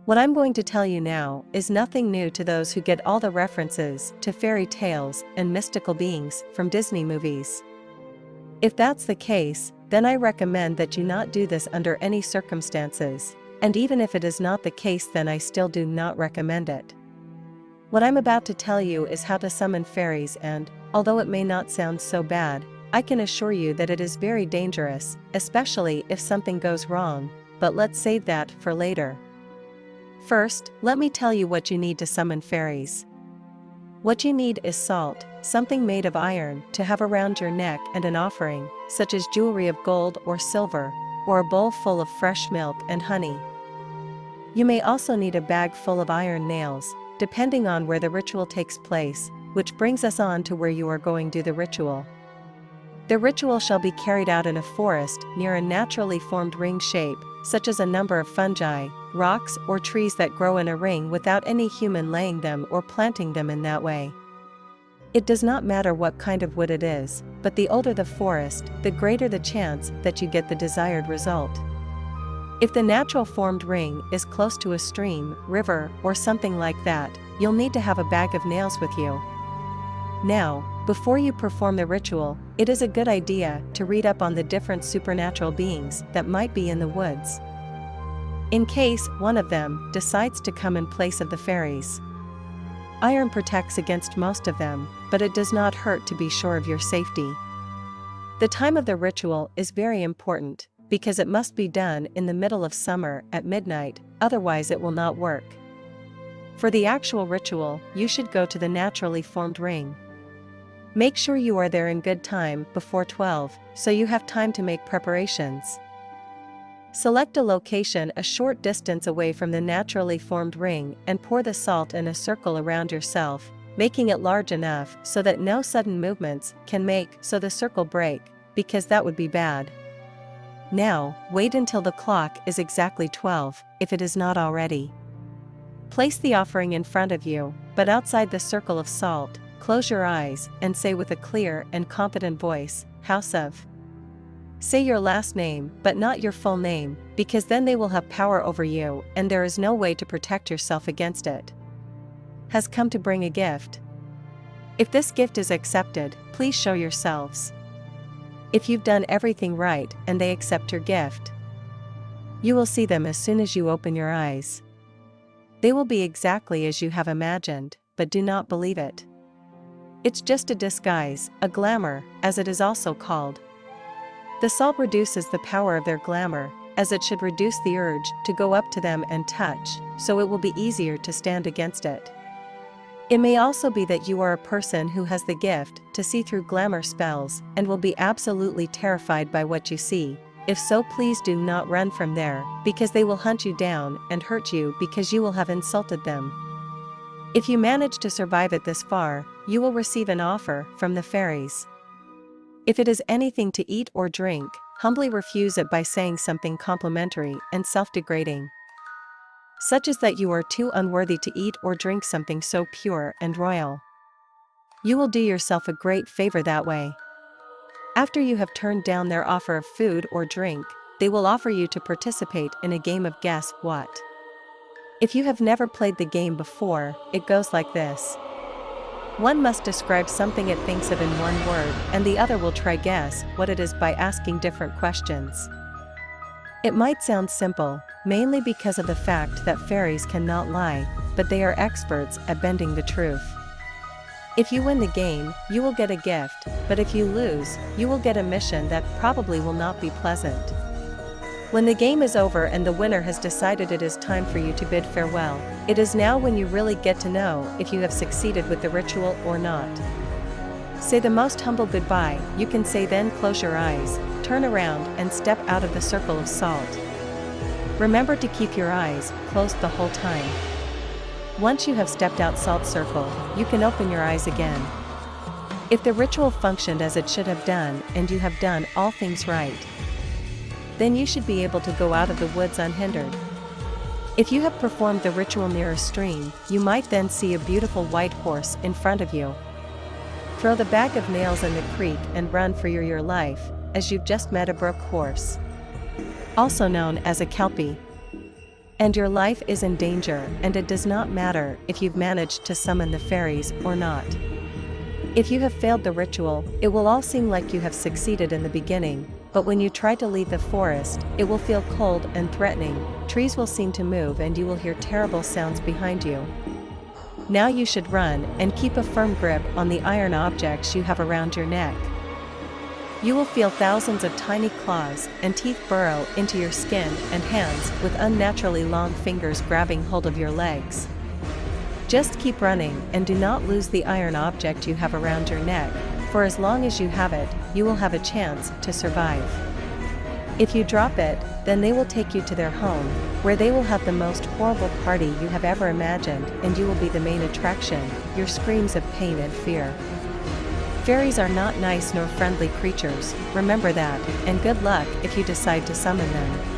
What I'm going to tell you now is nothing new to those who get all the references to fairy tales and mystical beings from Disney movies. If that's the case, then I recommend that you not do this under any circumstances, and even if it is not the case, then I still do not recommend it. What I'm about to tell you is how to summon fairies, and, although it may not sound so bad, I can assure you that it is very dangerous, especially if something goes wrong, but let's save that for later. First, let me tell you what you need to summon fairies. What you need is salt, something made of iron, to have around your neck, and an offering, such as jewelry of gold or silver, or a bowl full of fresh milk and honey. You may also need a bag full of iron nails, depending on where the ritual takes place, which brings us on to where you are going to do the ritual. The ritual shall be carried out in a forest near a naturally formed ring shape, such as a number of fungi, rocks, or trees that grow in a ring without any human laying them or planting them in that way. It does not matter what kind of wood it is, but the older the forest, the greater the chance that you get the desired result. If the natural formed ring is close to a stream, river, or something like that, you'll need to have a bag of nails with you. Now, before you perform the ritual, it is a good idea to read up on the different supernatural beings that might be in the woods, in case one of them decides to come in place of the fairies. Iron protects against most of them, but it does not hurt to be sure of your safety. The time of the ritual is very important, because it must be done in the middle of summer at midnight, otherwise it will not work. For the actual ritual, you should go to the naturally formed ring. Make sure you are there in good time before 12, so you have time to make preparations. Select a location a short distance away from the naturally formed ring and pour the salt in a circle around yourself, making it large enough so that no sudden movements can make so the circle break, because that would be bad. Now, wait until the clock is exactly 12, if it is not already. Place the offering in front of you, but outside the circle of salt. Close your eyes and say with a clear and confident voice, "House of." Say your last name, but not your full name, because then they will have power over you and there is no way to protect yourself against it. Has come to bring a gift. If this gift is accepted, please show yourselves. If you've done everything right and they accept your gift, you will see them as soon as you open your eyes. They will be exactly as you have imagined, but do not believe it. It's just a disguise, a glamour, as it is also called. The salt reduces the power of their glamour, as it should reduce the urge to go up to them and touch, so it will be easier to stand against it. It may also be that you are a person who has the gift to see through glamour spells and will be absolutely terrified by what you see. If so, please do not run from there, because they will hunt you down and hurt you because you will have insulted them. If you manage to survive it this far, you will receive an offer from the fairies. If it is anything to eat or drink, humbly refuse it by saying something complimentary and self-degrading, such as that you are too unworthy to eat or drink something so pure and royal. You will do yourself a great favor that way. After you have turned down their offer of food or drink, they will offer you to participate in a game of Guess What. If you have never played the game before, it goes like this. One must describe something it thinks of in one word, and the other will try guess what it is by asking different questions. It might sound simple, mainly because of the fact that fairies cannot lie, but they are experts at bending the truth. If you win the game, you will get a gift, but if you lose, you will get a mission that probably will not be pleasant. When the game is over and the winner has decided it is time for you to bid farewell, it is now when you really get to know if you have succeeded with the ritual or not. Say the most humble goodbye you can say, then close your eyes, turn around and step out of the circle of salt. Remember to keep your eyes closed the whole time. Once you have stepped out salt circle, you can open your eyes again. If the ritual functioned as it should have done and you have done all things right, then you should be able to go out of the woods unhindered. If you have performed the ritual near a stream, you might then see a beautiful white horse in front of you. Throw the bag of nails in the creek and run for your life, as you've just met a brook horse, also known as a kelpie. And your life is in danger, and it does not matter if you've managed to summon the fairies or not. If you have failed the ritual, it will all seem like you have succeeded in the beginning, but when you try to leave the forest, it will feel cold and threatening, trees will seem to move and you will hear terrible sounds behind you. Now you should run and keep a firm grip on the iron objects you have around your neck. You will feel thousands of tiny claws and teeth burrow into your skin and hands with unnaturally long fingers grabbing hold of your legs. Just keep running and do not lose the iron object you have around your neck, for as long as you have it, you will have a chance to survive. If you drop it, then they will take you to their home, where they will have the most horrible party you have ever imagined, and you will be the main attraction, your screams of pain and fear. Fairies are not nice nor friendly creatures, remember that, and good luck if you decide to summon them.